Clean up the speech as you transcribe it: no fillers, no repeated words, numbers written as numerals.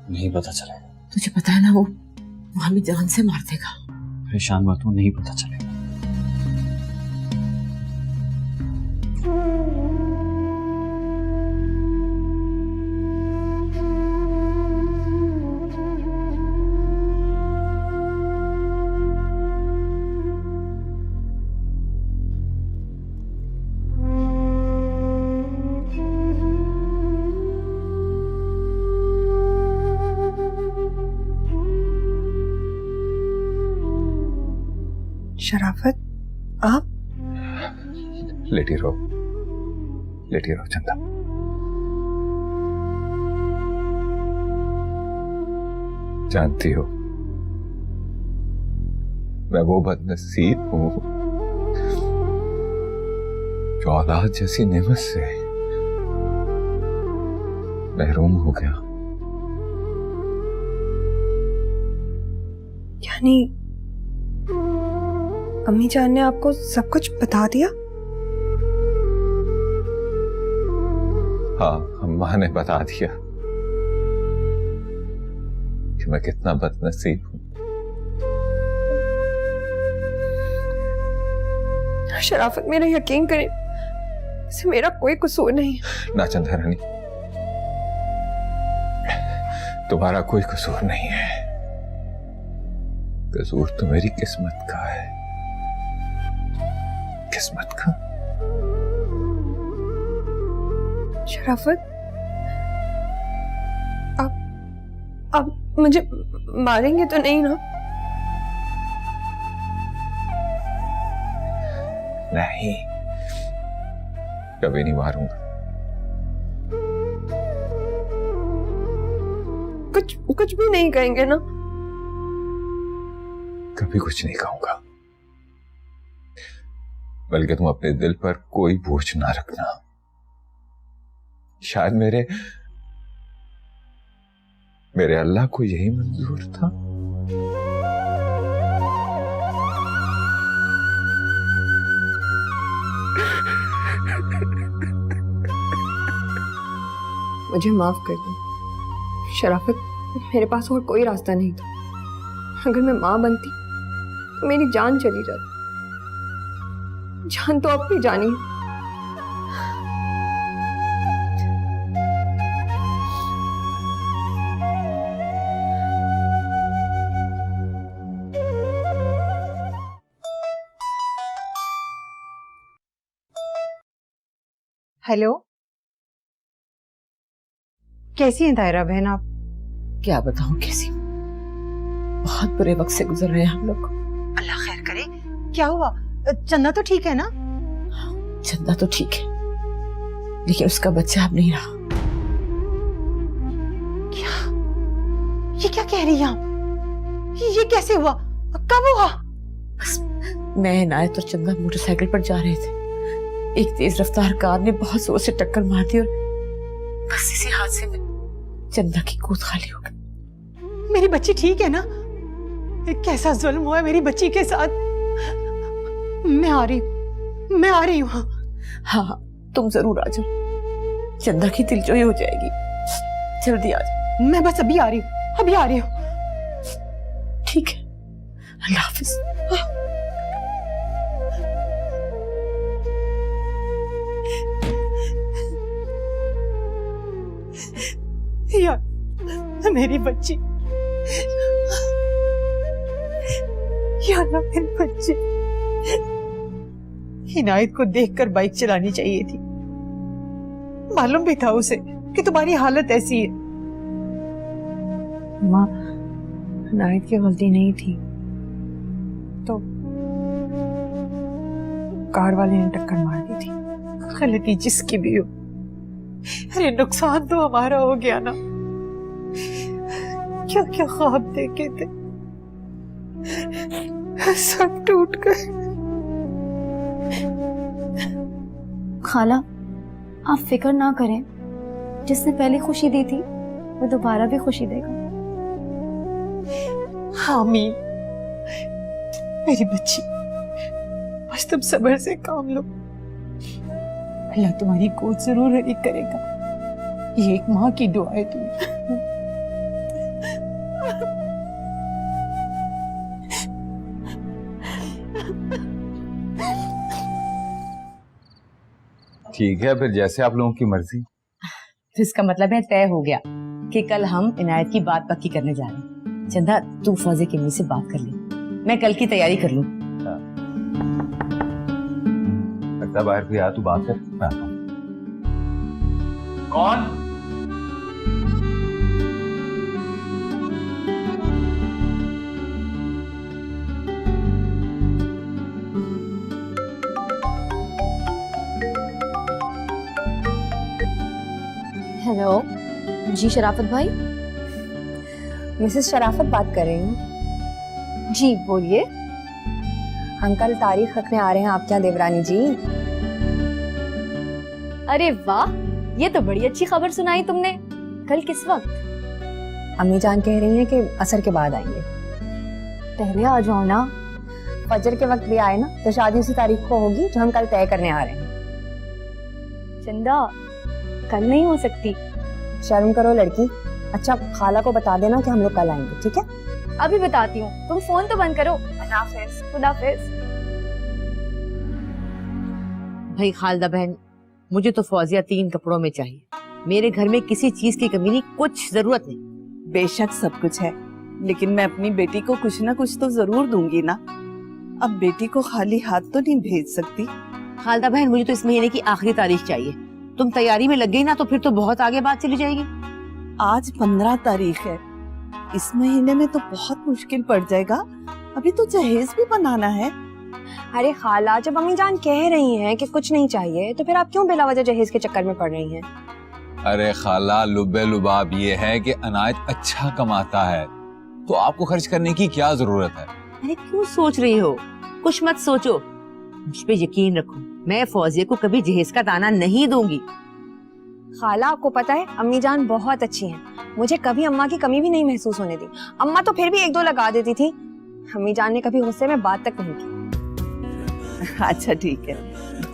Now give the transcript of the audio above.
नहीं पता चलेगा। तुझे पता है ना, वो हमें जान से मार देगा। परेशान मत हो, नहीं पता चलेगा। शराफत, आप लेटी रहो चंदा। जानती हो, मैं वो बदनसीब हूं जो औलाद जैसी नेमत से महरूम हो गया। यानी अम्मी जान ने आपको सब कुछ बता दिया? हाँ, अम्मा ने बता दिया कि मैं कितना बदनसीब हूं। शराफत, मेरा यकीन करें, इसमें मेरा कोई कसूर नहीं है। ना चंदा रानी, तुम्हारा कोई कसूर नहीं है। कसूर तो मेरी किस्मत का है, किस्मत का। शराफत, आप मुझे मारेंगे तो नहीं ना? नहीं, कभी नहीं मारूंगा। कुछ भी नहीं कहेंगे ना? कभी कुछ नहीं कहूंगा, बल्कि तुम अपने दिल पर कोई बोझ ना रखना। शायद मेरे अल्लाह को यही मंजूर था। मुझे माफ कर दो शराफत, मेरे पास और कोई रास्ता नहीं था। अगर मैं मां बनती तो मेरी जान चली जाती। जान तो अपनी जानी है। हेलो, कैसी हैं तायरा बहन आप? क्या बताऊं कैसी हूं, बहुत बुरे वक्त से गुजर रहे हैं हम लोग। अल्लाह खैर करे। क्या हुआ? चंदा तो ठीक है ना? चंदा तो ठीक है, लेकिन उसका बच्चा अब नहीं रहा। क्या? ये क्या कह रही हैं आप? ये कैसे हुआ? कब हुआ? बस मैं, इनायत और चंदा मोटरसाइकिल पर जा रहे थे। एक तेज रफ्तार कार ने बहुत जोर से टक्कर मार दी और बस इसी हादसे में चंदा की गोद खाली हो गई। मेरी बच्ची ठीक है ना? कैसा जुल्म हुआ है मेरी बच्ची के साथ। मैं आ रही हूँ। हाँ, तुम जरूर आ जाओ, चंदा की दिलजोई हो जाएगी। जल्दी आ जाओ। मैं बस अभी आ रही हूँ। ठीक है, अल्लाह हाफिज। यार मेरी बच्ची, यार मेरी बच्ची। इनायत को देखकर बाइक चलानी चाहिए थी। मालूम भी था उसे कि तुम्हारी हालत ऐसी है। माँ, इनायत की गलती नहीं थी तो कार वाले ने टक्कर मार दी थी। गलती जिसकी भी हो, अरे नुकसान तो हमारा हो गया ना। क्या क्या ख्वाब देखे थे, सब टूट गए। खाला, आप फिक्र ना करें, जिसने पहले खुशी दी थी वो दोबारा भी खुशी देगा। हामी, मेरी बच्ची, बस तुम सब्र से काम लो। अल्लाह तुम्हारी गोद जरूर हरी करेगा। ये एक माँ की दुआ है तुम्हें। ठीक है, फिर जैसे आप लोगों की मर्जी। तो इसका मतलब है तय हो गया कि कल हम इनायत की बात पक्की करने जा रहे हैं। चंदा, तू फौजे की अम्मी से बात कर ले, मैं कल की तैयारी कर लूं। लगता बाहर भी आ, तू बात कर, मैं आता हूं। कौन? हेलो जी शराफत भाई। मिसेस शराफत बात कर रही हूँ। जी बोलिए। अंकल तारीख रखने आ रहे हैं आपके यहाँ देवरानी जी। अरे वाह, ये तो बड़ी अच्छी खबर सुनाई तुमने। कल किस वक्त? अम्मी जान कह रही हैं कि असर के बाद आएंगे। पहले आ जाओ ना। फजर के वक्त भी आए ना तो शादी उसी तारीख को होगी जो हम कल तय करने आ रहे हैं। चंदा, कल नहीं हो सकती। शर्म करो लड़की। अच्छा, खाला को बता देना कि हम लोग कल आएंगे, ठीक है? अभी बताती हूँ, तुम फोन तो बंद करो। खुदाफिज। भाई खालदा बहन, मुझे तो फौजिया 3 कपड़ों में चाहिए। मेरे घर में किसी चीज की कमी नहीं, कुछ जरूरत नहीं। बेशक सब कुछ है, लेकिन मैं अपनी बेटी को कुछ ना कुछ तो जरूर दूंगी ना। अब बेटी को खाली हाथ तो नहीं भेज सकती। खालदा बहन, मुझे तो इस महीने की आखिरी तारीख चाहिए। तुम तैयारी में लग गई ना तो फिर तो बहुत आगे बात चली जाएगी। आज 15 तारीख है, इस महीने में तो बहुत मुश्किल पड़ जाएगा। अभी तो जहेज भी बनाना है। अरे खाला, जब अम्मी जान कह रही हैं कि कुछ नहीं चाहिए तो फिर आप क्यों बिला वजह जहेज के चक्कर में पड़ रही हैं? अरे खाला, लुबे लुबाब ये है कि अनायत अच्छा कमाता है, तो आपको खर्च करने की क्या जरूरत है? अरे क्यों सोच रही हो? कुछ मत सोचो, मुझ पे यकीन रखो, मैं फौजिया को कभी जहेज का दाना नहीं दूंगी। खाला, आपको पता है अम्मी जान बहुत अच्छी हैं। मुझे कभी अम्मा की कमी भी नहीं महसूस होने दी। अम्मा तो फिर भी 1-2 लगा देती थी। अम्मी जान ने कभी गुस्से में बात तक नहीं की। अच्छा ठीक है,